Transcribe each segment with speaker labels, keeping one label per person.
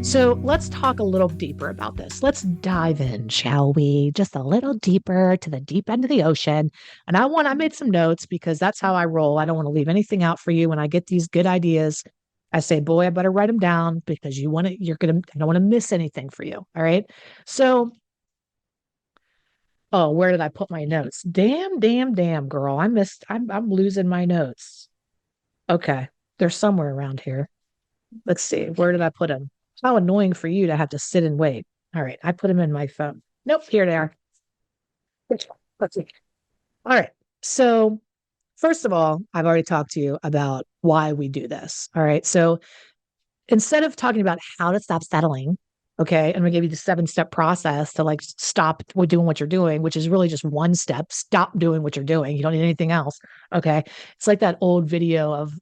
Speaker 1: So let's talk a little deeper about this. Let's dive in, shall we? Just a little deeper to the deep end of the ocean. And I made some notes because that's how I roll. I don't want to leave anything out for you. When I get these good ideas, I say, boy, I better write them down because I don't want to miss anything for you. All right. So, oh, where did I put my notes? Damn, girl. I'm losing my notes. Okay. They're somewhere around here. Let's see. Where did I put them? How annoying for you to have to sit and wait. All right. I put them in my phone. Nope. Here they are. Let's see. All right. So, first of all, I've already talked to you about why we do this. All right. So, instead of talking about how to stop settling, okay, I'm gonna give you the 7-step process to like stop doing what you're doing, which is really just one step. Stop doing what you're doing. You don't need anything else. Okay. It's like that old video of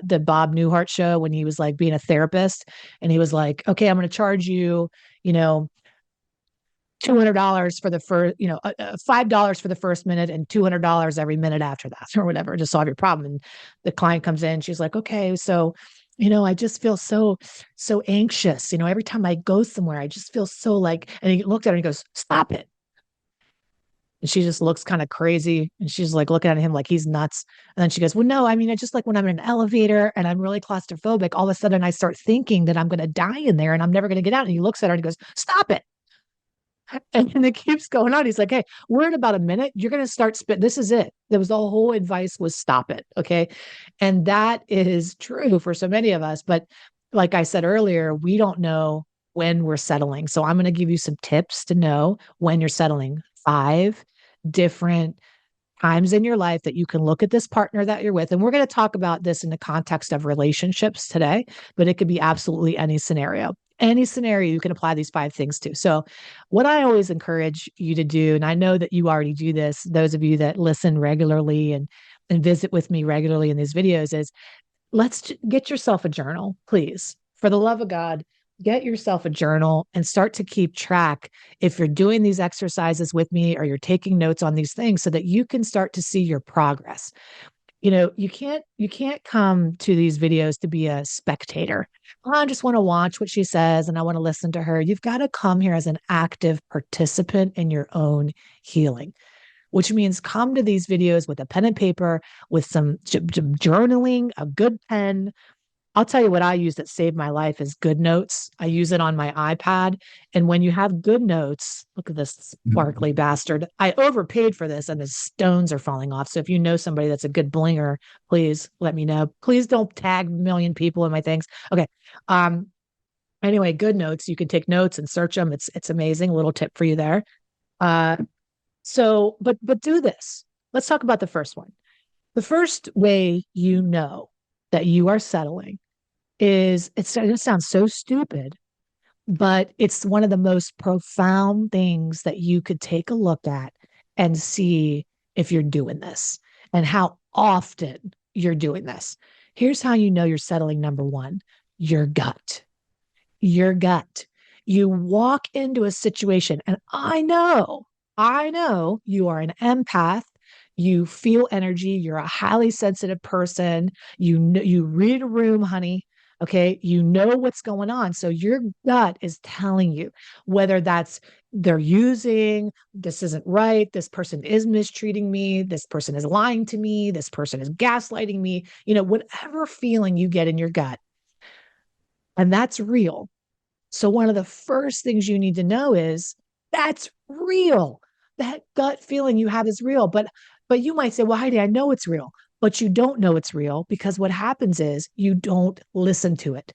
Speaker 1: the Bob Newhart show when he was like being a therapist and he was like, okay, I'm gonna charge you, you know, $200 for the first, $5 for the first minute and $200 every minute after that, or whatever, to solve your problem. And the client comes in, she's like, okay, so, I just feel so anxious. Every time I go somewhere, I just feel so like, and he looked at her and he goes, stop it. And she just looks kind of crazy. And she's like looking at him like he's nuts. And then she goes, well, no, I mean, I just like when I'm in an elevator and I'm really claustrophobic, all of a sudden I start thinking that I'm going to die in there and I'm never going to get out. And he looks at her and he goes, stop it. And it keeps going on. He's like, hey, we're in about a minute. You're going to start spit. This is it. There was the whole advice was stop it. Okay. And that is true for so many of us. But like I said earlier, we don't know when we're settling. So I'm going to give you some tips to know when you're settling. 5 different times in your life that you can look at this partner that you're with. And we're going to talk about this in the context of relationships today, but it could be absolutely any scenario. Any scenario you can apply these 5 things to. So, what I always encourage you to do, and I know that you already do this, those of you that listen regularly and visit with me regularly in these videos, is let's get yourself a journal, please. For the love of God, get yourself a journal and start to keep track if you're doing these exercises with me or you're taking notes on these things so that you can start to see your progress. You can't come to these videos to be a spectator. "Oh, I just want to watch what she says and I want to listen to her." You've got to come here as an active participant in your own healing, which means come to these videos with a pen and paper, with some journaling, a good pen. I'll tell you what I use that saved my life is Good Notes. I use it on my iPad. And when you have Good Notes, look at this sparkly bastard. I overpaid for this and the stones are falling off. So if you know somebody that's a good blinger, please let me know. Please don't tag a million people in my things. Okay. Um, anyway, Good Notes. You can take notes and search them. It's amazing. A little tip for you there. Uh, but do this. Let's talk about the first one. The first way you know that you are settling is it sounds so stupid, but it's one of the most profound things that you could take a look at and see if you're doing this and how often you're doing this. Here's how you know you're settling. Number one, your gut. Your gut. You walk into a situation, and I know you are an empath. You feel energy. You're a highly sensitive person. You read a room, honey. Okay. You know what's going on. So your gut is telling you whether that's they're using, this isn't right, this person is mistreating me, this person is lying to me, this person is gaslighting me, whatever feeling you get in your gut. And that's real. So one of the first things you need to know is that's real. That gut feeling you have is real. But you might say, well, Heidi, I know it's real, but you don't know it's real because what happens is you don't listen to it.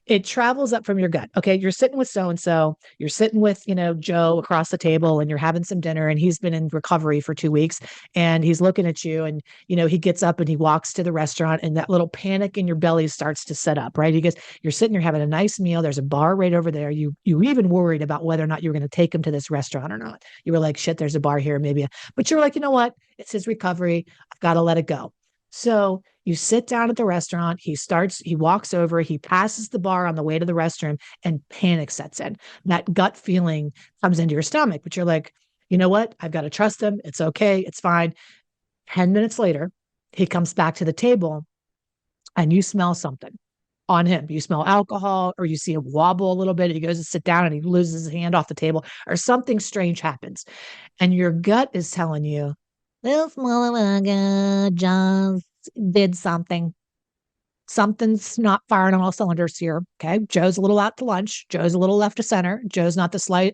Speaker 1: It travels up from your gut. Okay. You're sitting with so and so, you're sitting with, Joe across the table and you're having some dinner and he's been in recovery for 2 weeks and he's looking at you and, he gets up and he walks to the restaurant and that little panic in your belly starts to set up, right? He goes, you're sitting, you're having a nice meal. There's a bar right over there. You even worried about whether or not you were going to take him to this restaurant or not. You were like, shit, there's a bar here, maybe. But you're like, you know what? It's his recovery. I've got to let it go. So you sit down at the restaurant. He walks over, he passes the bar on the way to the restroom, and panic sets in. That gut feeling comes into your stomach, but you're like, you know what? I've got to trust him. It's okay. It's fine. 10 minutes later, he comes back to the table and you smell something. on him. You smell alcohol, or you see him wobble a little bit. He goes to sit down and he loses his hand off the table, or something strange happens. And your gut is telling you, this motherfucker just did something. Something's not firing on all cylinders here. Okay. Joe's a little out to lunch. Joe's a little left to center. Joe's not the slice,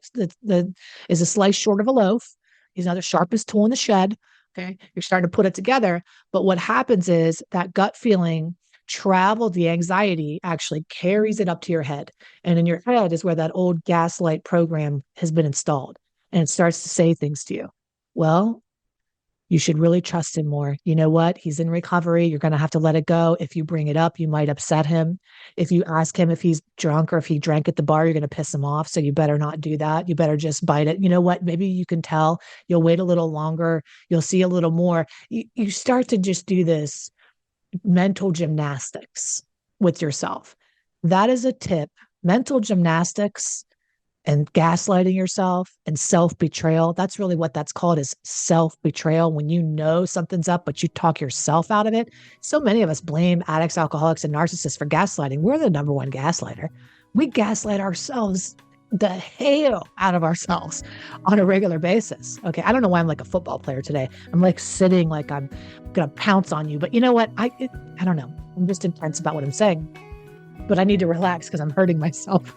Speaker 1: is a slice short of a loaf. He's not the sharpest tool in the shed. Okay. You're starting to put it together. But what happens is that gut feeling traveled, the anxiety actually carries it up to your head. And in your head is where that old gaslight program has been installed. And it starts to say things to you. Well, you should really trust him more. You know what? He's in recovery. You're going to have to let it go. If you bring it up, you might upset him. If you ask him if he's drunk or if he drank at the bar, you're going to piss him off. So you better not do that. You better just bite it. You know what? Maybe you can tell. You'll wait a little longer. You'll see a little more. You start to just do this mental gymnastics with yourself. That is a tip. Mental gymnastics and gaslighting yourself and self-betrayal. That's really what that's called, is self-betrayal. When you know something's up, but you talk yourself out of it. So many of us blame addicts, alcoholics, and narcissists for gaslighting. We're the number one gaslighter. We gaslight ourselves, the hell out of ourselves on a regular basis. Okay. I don't know why I'm like a football player today. I'm like sitting like I'm going to pounce on you, but you know what? I don't know. I'm just intense about what I'm saying, but I need to relax because I'm hurting myself.